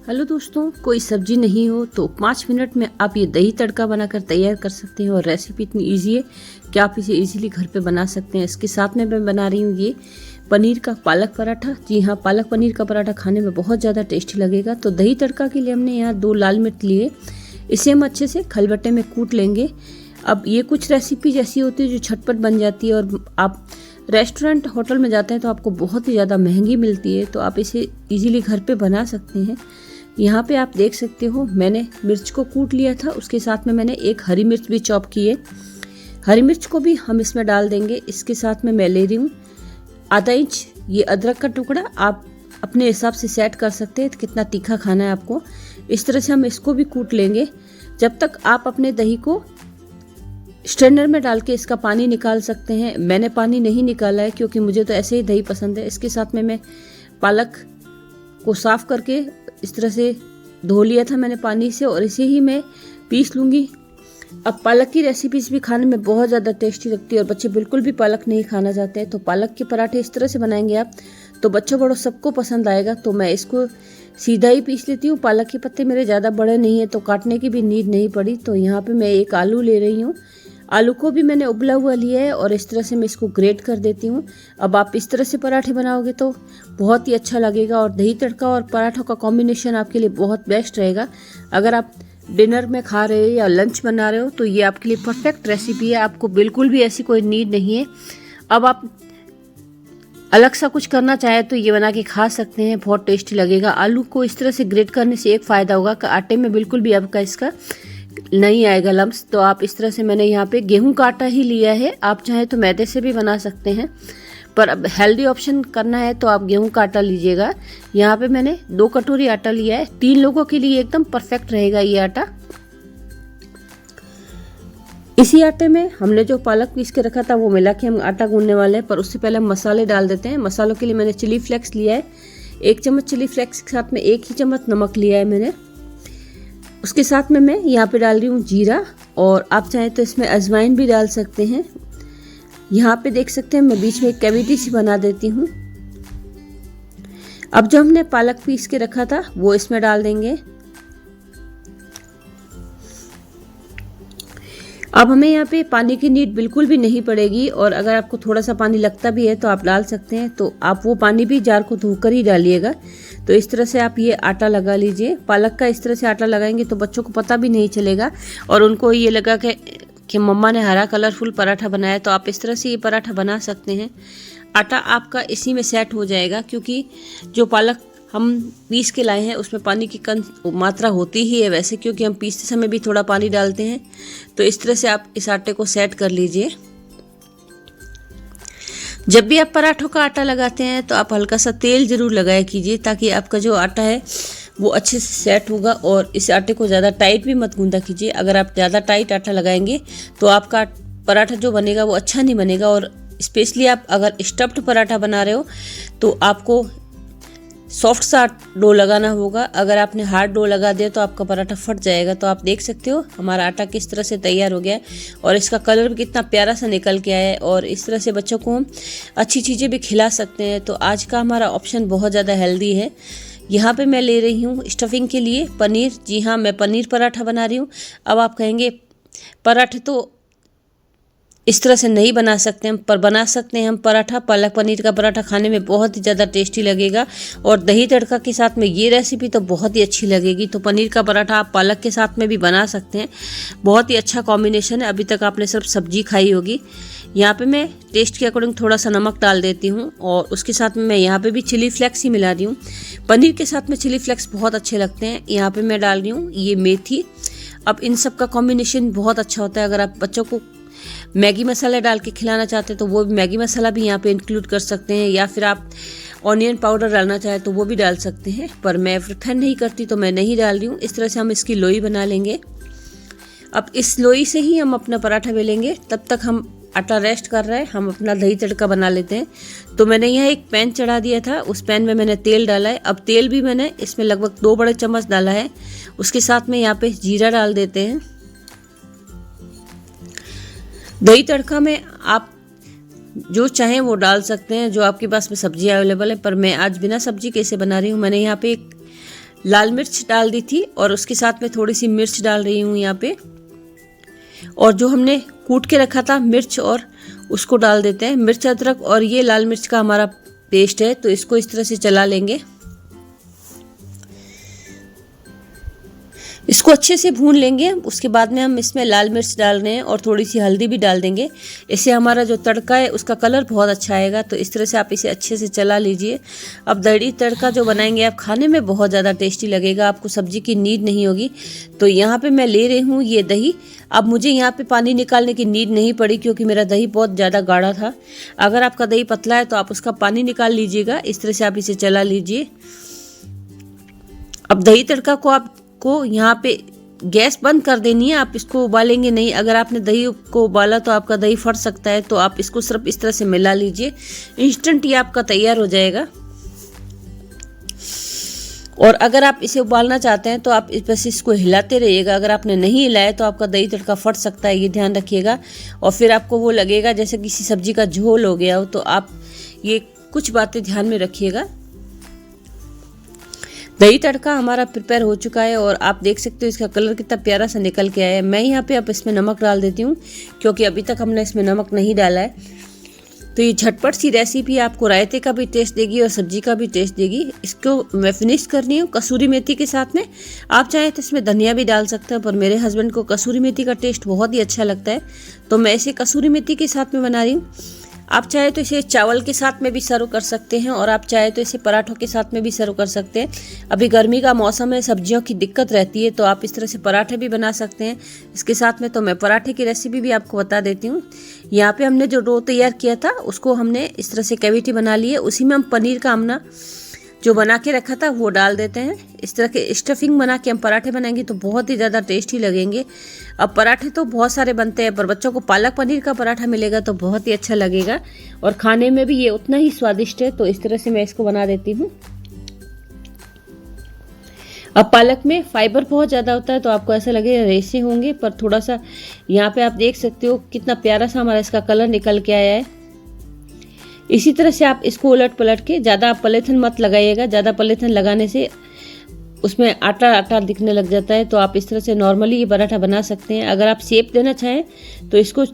Hello दोस्तों, कोई सब्जी नहीं हो तो 5 मिनट में आप ये दही तड़का बनाकर तैयार कर सकते हैं। और रेसिपी इतनी इजी है कि आप इसे इजीली घर पे बना सकते हैं। इसके साथ में मैं बना रही हूँ ये पनीर का पालक पराठा। जी हाँ, पालक पनीर का पराठा खाने में बहुत ज़्यादा टेस्टी लगेगा। तो दही तड़का के लिए हमने यहाँ 2 लाल मिर्च लिए, इसे हम अच्छे से खलबट्टे में कूट लेंगे। अब ये कुछ रेसिपी जैसी होती है जो झटपट बन जाती है, और आप रेस्टोरेंट होटल में जाते हैं तो आपको बहुत ही ज़्यादा महंगी मिलती है, तो आप इसे इजीली घर पे बना सकते हैं। यहाँ पे आप देख सकते हो मैंने मिर्च को कूट लिया था, उसके साथ में मैंने एक हरी मिर्च भी चॉप की है। हरी मिर्च को भी हम इसमें डाल देंगे। इसके साथ में मैं ले रही हूँ आधा इंच ये अदरक का टुकड़ा। आप अपने हिसाब से सेट कर सकते हैं कितना तीखा खाना है आपको। इस तरह से हम इसको भी कूट लेंगे जब तक आप अपने दही को स्ट्रेनर में डाल के इसका पानी निकाल सकते हैं। मैंने पानी नहीं निकाला है क्योंकि मुझे तो ऐसे ही दही पसंद है। इसके साथ में मैं पालक को साफ करके इस तरह से धो लिया था मैंने पानी से, और इसे ही मैं पीस लूँगी। अब पालक की रेसिपीज भी खाने में बहुत ज़्यादा टेस्टी लगती है, और बच्चे बिल्कुल भी पालक नहीं खाना चाहते हैं। तो पालक के पराठे इस तरह से बनाएंगे आप तो बच्चों बड़ों सबको पसंद आएगा। तो मैं इसको सीधा ही पीस लेती हूँ। पालक के पत्ते मेरे ज़्यादा बड़े नहीं है तो काटने की भी नीड नहीं पड़ी। तो यहाँ पे मैं एक आलू ले रही हूँ। आलू को भी मैंने उबला हुआ लिया है और इस तरह से मैं इसको ग्रेट कर देती हूँ। अब आप इस तरह से पराठे बनाओगे तो बहुत ही अच्छा लगेगा, और दही तड़का और पराठों का कॉम्बिनेशन आपके लिए बहुत बेस्ट रहेगा। अगर आप डिनर में खा रहे हो या लंच बना रहे हो तो ये आपके लिए परफेक्ट रेसिपी है। आपको बिल्कुल भी ऐसी कोई नीड नहीं है। अब आप अलग सा कुछ करना चाहे तो ये बना के खा सकते हैं, बहुत टेस्टी लगेगा। आलू को इस तरह से ग्रेट करने से एक फ़ायदा होगा कि आटे में बिल्कुल भी आपका इसका नहीं आएगा लम्स। तो आप इस तरह से मैंने यहाँ पे गेहूं का आटा ही लिया है। आप चाहे तो मैदे से भी बना सकते हैं, पर अब हेल्दी ऑप्शन करना है तो आप गेहूं का आटा लीजिएगा। यहाँ पे मैंने 2 कटोरी आटा लिया है। 3 लोगों के लिए एकदम परफेक्ट रहेगा ये आटा। इसी आटे में हमने जो पालक पीस के रखा था वो मिला के हम आटा गूंदने वाले हैं, पर उससे पहले हम मसाले डाल देते हैं। मसालों के लिए मैंने चिली फ्लेक्स लिया है, 1 चम्मच चिली फ्लेक्स के साथ में 1 ही चम्मच नमक लिया है मैंने। उसके साथ में मैं यहाँ पे डाल रही हूँ जीरा, और आप चाहें तो इसमें अजवाइन भी डाल सकते हैं। यहाँ पे देख सकते हैं मैं बीच में एक कैविटी सी बना देती हूँ। अब जो हमने पालक पीस के रखा था वो इसमें डाल देंगे। अब हमें यहाँ पे पानी की नीड बिल्कुल भी नहीं पड़ेगी, और अगर आपको थोड़ा सा पानी लगता भी है तो आप डाल सकते हैं। तो आप वो पानी भी जार को धोकर ही डालिएगा। तो इस तरह से आप ये आटा लगा लीजिए। पालक का इस तरह से आटा लगाएंगे तो बच्चों को पता भी नहीं चलेगा, और उनको ये लगा कि मम्मा ने हरा कलरफुल पराठा बनाया। तो आप इस तरह से ये पराठा बना सकते हैं। आटा आपका इसी में सेट हो जाएगा, क्योंकि जो पालक हम पीस के लाए हैं उसमें पानी की मात्रा होती ही है वैसे, क्योंकि हम पीसते समय भी थोड़ा पानी डालते हैं। तो इस तरह से आप इस आटे को सेट कर लीजिए। जब भी आप पराठों का आटा लगाते हैं तो आप हल्का सा तेल जरूर लगाया कीजिए, ताकि आपका जो आटा है वो अच्छे से सेट होगा। और इस आटे को ज़्यादा टाइट भी मत गूंदा कीजिए। अगर आप ज़्यादा टाइट आटा लगाएंगे तो आपका पराठा जो बनेगा वो अच्छा नहीं बनेगा। और स्पेशली आप अगर स्टफ्ड पराठा बना रहे हो तो आपको सॉफ्ट सा डो लगाना होगा। अगर आपने हार्ड डो लगा दिया तो आपका पराठा फट जाएगा। तो आप देख सकते हो हमारा आटा किस तरह से तैयार हो गया है, और इसका कलर भी कितना प्यारा सा निकल के आया है। और इस तरह से बच्चों को हम अच्छी चीज़ें भी खिला सकते हैं। तो आज का हमारा ऑप्शन बहुत ज़्यादा हेल्दी है। यहाँ पे मैं ले रही हूँ स्टफिंग के लिए पनीर। जी हाँ, मैं पनीर पराठा बना रही हूँ। अब आप कहेंगे पराठे तो इस तरह से नहीं बना सकते हम, पर बना सकते हैं हम पराठा। पालक पनीर का पराठा खाने में बहुत ही ज़्यादा टेस्टी लगेगा, और दही तड़का के साथ में ये रेसिपी तो बहुत ही अच्छी लगेगी। तो पनीर का पराठा आप पालक के साथ में भी बना सकते हैं, बहुत ही अच्छा कॉम्बिनेशन है। अभी तक आपने सिर्फ सब्जी खाई होगी। यहाँ पे मैं टेस्ट के अकॉर्डिंग थोड़ा सा नमक डाल देती हूँ, और उसके साथ में मैं यहाँ पे भी चिली फ्लेक्स ही मिला रही हूँ। पनीर के साथ में चिली फ्लेक्स बहुत अच्छे लगते हैं। यहाँ पे मैं डाल रही हूँ ये मेथी। अब इन सब का कॉम्बिनेशन बहुत अच्छा होता है। अगर आप बच्चों को मैगी मसाला डाल के खिलाना चाहते हैं तो वो मैगी मसाला भी यहाँ पे इंक्लूड कर सकते हैं, या फिर आप ऑनियन पाउडर डालना चाहें तो वो भी डाल सकते हैं, पर मैं प्रेफर नहीं करती तो मैं नहीं डाल रही हूँ। इस तरह से हम इसकी लोई बना लेंगे। अब इस लोई से ही हम अपना पराठा बेलेंगे। तब तक हम आटा रेस्ट कर रहा है, हम अपना दही तड़का बना लेते हैं। तो मैंने यहाँ एक पैन चढ़ा दिया था, उस पैन में मैंने तेल डाला है। अब तेल भी मैंने इसमें लगभग 2 बड़े चम्मच डाला है। उसके साथ में यहाँ पे जीरा डाल देते हैं। दही तड़का में आप जो चाहें वो डाल सकते हैं, जो आपके पास में सब्जी अवेलेबल है, पर मैं आज बिना सब्जी कैसे बना रही हूँ। मैंने यहाँ पे एक लाल मिर्च डाल दी थी और उसके साथ में थोड़ी सी मिर्च डाल रही हूँ यहाँ पे। और जो हमने कूट के रखा था मिर्च और उसको डाल देते हैं। मिर्च अदरक और ये लाल मिर्च का हमारा पेस्ट है, तो इसको इस तरह से चला लेंगे। इसको अच्छे से भून लेंगे। उसके बाद में हम इसमें लाल मिर्च डाल रहे हैं और थोड़ी सी हल्दी भी डाल देंगे। इससे हमारा जो तड़का है उसका कलर बहुत अच्छा आएगा। तो इस तरह से आप इसे अच्छे से चला लीजिए। अब दही तड़का जो बनाएंगे आप, खाने में बहुत ज़्यादा टेस्टी लगेगा, आपको सब्जी की नीड नहीं होगी। तो यहाँ पे मैं ले रही हूँ ये दही। अब मुझे यहाँ पे पानी निकालने की नीड नहीं पड़ी क्योंकि मेरा दही बहुत ज़्यादा गाढ़ा था। अगर आपका दही पतला है तो आप उसका पानी निकाल लीजिएगा। इस तरह से आप इसे चला लीजिए। अब दही तड़का को यहाँ पे गैस बंद कर देनी है, आप इसको उबालेंगे नहीं। अगर आपने दही को उबाला तो आपका दही फट सकता है, तो आप इसको सिर्फ इस तरह से मिला लीजिए। इंस्टेंट ये आपका तैयार हो जाएगा। और अगर आप इसे उबालना चाहते हैं तो आप बस इसको हिलाते रहिएगा। अगर आपने नहीं हिलाया तो आपका दही तड़का फट सकता है, ये ध्यान रखिएगा। और फिर आपको वो लगेगा जैसे किसी सब्जी का झोल हो गया हो। तो आप ये कुछ बातें ध्यान में रखिएगा। दही तड़का हमारा प्रिपेयर हो चुका है और आप देख सकते हो इसका कलर कितना प्यारा सा निकल के आया है। मैं यहाँ पे अब इसमें नमक डाल देती हूँ क्योंकि अभी तक हमने इसमें नमक नहीं डाला है। तो ये झटपट सी रेसिपी आपको रायते का भी टेस्ट देगी और सब्जी का भी टेस्ट देगी। इसको मैं फिनिश कर रही हूँ कसूरी मेथी के साथ में। आप चाहें तो इसमें धनिया भी डाल सकते हैं, पर मेरे हस्बैंड को कसूरी मेथी का टेस्ट बहुत ही अच्छा लगता है, तो मैं इसे कसूरी मेथी के साथ में बना रही हूँ। आप चाहे तो इसे चावल के साथ में भी सर्व कर सकते हैं और आप चाहे तो इसे पराठों के साथ में भी सर्व कर सकते हैं। अभी गर्मी का मौसम है, सब्जियों की दिक्कत रहती है, तो आप इस तरह से पराठे भी बना सकते हैं इसके साथ में। तो मैं पराठे की रेसिपी भी आपको बता देती हूँ। यहाँ पे हमने जो डो तैयार किया था उसको हमने इस तरह से कैविटी बना ली है। उसी में हम पनीर का हमना जो बना के रखा था वो डाल देते हैं। इस तरह के स्टफिंग बना के हम पराठे बनाएंगे तो बहुत ही ज़्यादा टेस्टी लगेंगे। अब पराठे तो बहुत सारे बनते हैं, पर बच्चों को पालक पनीर का पराठा मिलेगा तो बहुत ही अच्छा लगेगा और खाने में भी ये उतना ही स्वादिष्ट है। तो इस तरह से मैं इसको बना देती हूँ। अब पालक में फाइबर बहुत ज़्यादा होता है तो आपको ऐसा लगेगा रेशे होंगे, पर थोड़ा सा यहाँ पे आप देख सकते हो कितना प्यारा सा हमारा इसका कलर निकल के आया है। इसी तरह से आप इसको उलट पलट के, ज़्यादा आप पॉलीथिन मत लगाइएगा, ज़्यादा पॉलीथिन लगाने से उसमें आटा आटा दिखने लग जाता है। तो आप इस तरह से नॉर्मली ये पराठा बना सकते हैं। अगर आप शेप देना चाहें तो इसको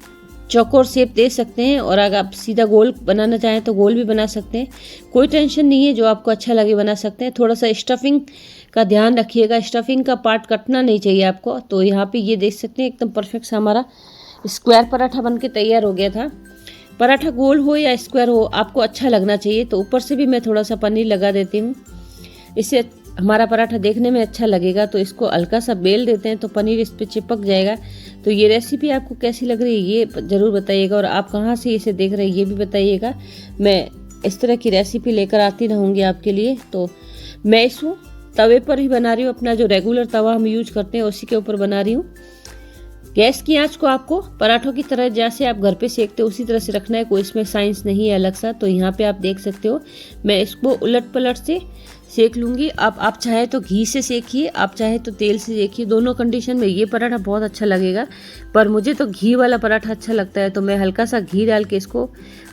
चौकोर शेप दे सकते हैं और अगर आप सीधा गोल बनाना चाहें तो गोल भी बना सकते हैं। कोई टेंशन नहीं है, जो आपको अच्छा लगे बना सकते हैं। थोड़ा सा स्टफिंग का ध्यान रखिएगा, स्टफिंग का पार्ट कटना नहीं चाहिए आपको। तो यहाँ पे ये देख सकते हैं एकदम परफेक्ट सा हमारा स्क्वायर पराठा बन के तैयार हो गया था। पराठा गोल हो या स्क्वायर हो, आपको अच्छा लगना चाहिए। तो ऊपर से भी मैं थोड़ा सा पनीर लगा देती हूँ, इससे हमारा पराठा देखने में अच्छा लगेगा। तो इसको हल्का सा बेल देते हैं तो पनीर इस पर चिपक जाएगा। तो ये रेसिपी आपको कैसी लग रही है ये ज़रूर बताइएगा और आप कहाँ से इसे देख रहे हैं ये भी बताइएगा। मैं इस तरह की रेसिपी लेकर आती रहूँगी आपके लिए। तो मैं इसको तवे पर ही बना रही हूँ, अपना जो रेगुलर तवा हम यूज करते हैं उसी के ऊपर बना रही हूँ। गैस की आंच को आपको पराठों की तरह जैसे आप घर पे सेकते हो उसी तरह से रखना है, कोई इसमें साइंस नहीं है अलग सा। तो यहाँ पे आप देख सकते हो मैं इसको उलट पलट से सेक लूँगी। आप चाहे तो घी से सेकिए, आप चाहे तो तेल से सेकिए, दोनों कंडीशन में ये पराठा बहुत अच्छा लगेगा। पर मुझे तो घी वाला पराठा अच्छा लगता है तो मैं हल्का सा घी डाल के इसको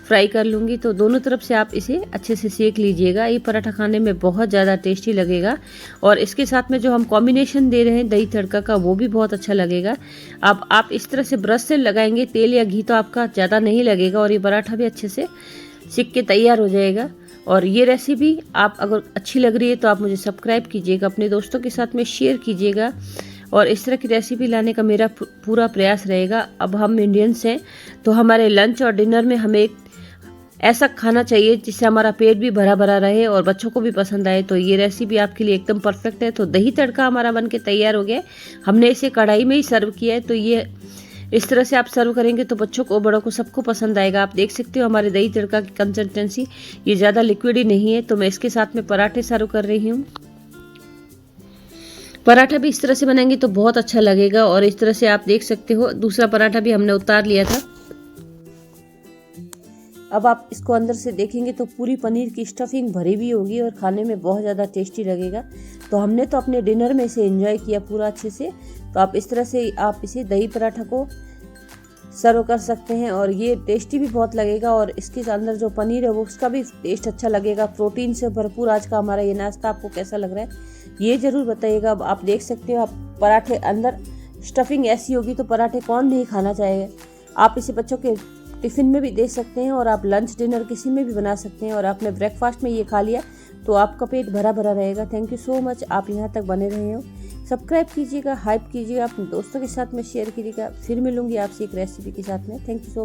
फ्राई कर लूँगी। तो दोनों तरफ से आप इसे अच्छे से सेक लीजिएगा। ये पराठा खाने में बहुत ज़्यादा टेस्टी लगेगा और इसके साथ में जो हम कॉम्बिनेशन दे रहे हैं दही तड़का का वो भी बहुत अच्छा लगेगा। आप इस तरह से ब्रश से लगाएंगे तेल या घी तो आपका ज़्यादा नहीं लगेगा और ये पराठा भी अच्छे से सिक के तैयार हो जाएगा। और ये रेसिपी आप अगर अच्छी लग रही है तो आप मुझे सब्सक्राइब कीजिएगा, अपने दोस्तों के साथ में शेयर कीजिएगा और इस तरह की रेसिपी लाने का मेरा पूरा प्रयास रहेगा। अब हम इंडियंस हैं तो हमारे लंच और डिनर में हमें एक ऐसा खाना चाहिए जिससे हमारा पेट भी भरा भरा रहे और बच्चों को भी पसंद आए। तो ये रेसिपी आपके लिए एकदम परफेक्ट है। तो दही तड़का हमारा बन के तैयार हो गया है। हमने इसे कढ़ाई में ही सर्व किया है। तो ये इस तरह से आप सर्व करेंगे तो बच्चों को बड़ों को सबको पसंद आएगा। आप देख सकते हो हमारे दही तड़का की कंसिस्टेंसी ये ज़्यादा लिक्विड ही नहीं है। तो मैं इसके साथ में पराठे सर्व कर रही हूँ। पराठा भी इस तरह से बनाएंगे तो बहुत अच्छा लगेगा और इस तरह से आप देख सकते हो दूसरा पराठा भी हमने उतार लिया था। अब आप इसको अंदर से देखेंगे तो पूरी पनीर की स्टफिंग भरी भी होगी और खाने में बहुत ज़्यादा टेस्टी लगेगा। तो हमने तो अपने डिनर में इसे एंजॉय किया पूरा अच्छे से। तो आप इस तरह से आप इसे दही पराठा को सर्व कर सकते हैं और ये टेस्टी भी बहुत लगेगा और इसके अंदर जो पनीर है वो उसका भी टेस्ट अच्छा लगेगा। प्रोटीन से भरपूर आज का हमारा ये नाश्ता आपको कैसा लग रहा है ये ज़रूर बताइएगा। अब आप देख सकते हो, आप पराठे अंदर स्टफिंग ऐसी होगी तो पराठे कौन नहीं खाना चाहेगा। आप इसे बच्चों के टिफ़िन में भी दे सकते हैं और आप लंच डिनर किसी में भी बना सकते हैं, और आपने ब्रेकफास्ट में ये खा लिया तो आपका पेट भरा भरा रहेगा। थैंक यू सो मच, आप यहाँ तक बने रहे हो। सब्सक्राइब कीजिएगा, हाइप कीजिएगा, अपने दोस्तों के साथ में शेयर कीजिएगा। फिर मिलूंगी आपसे एक रेसिपी के साथ में। Thank you so much.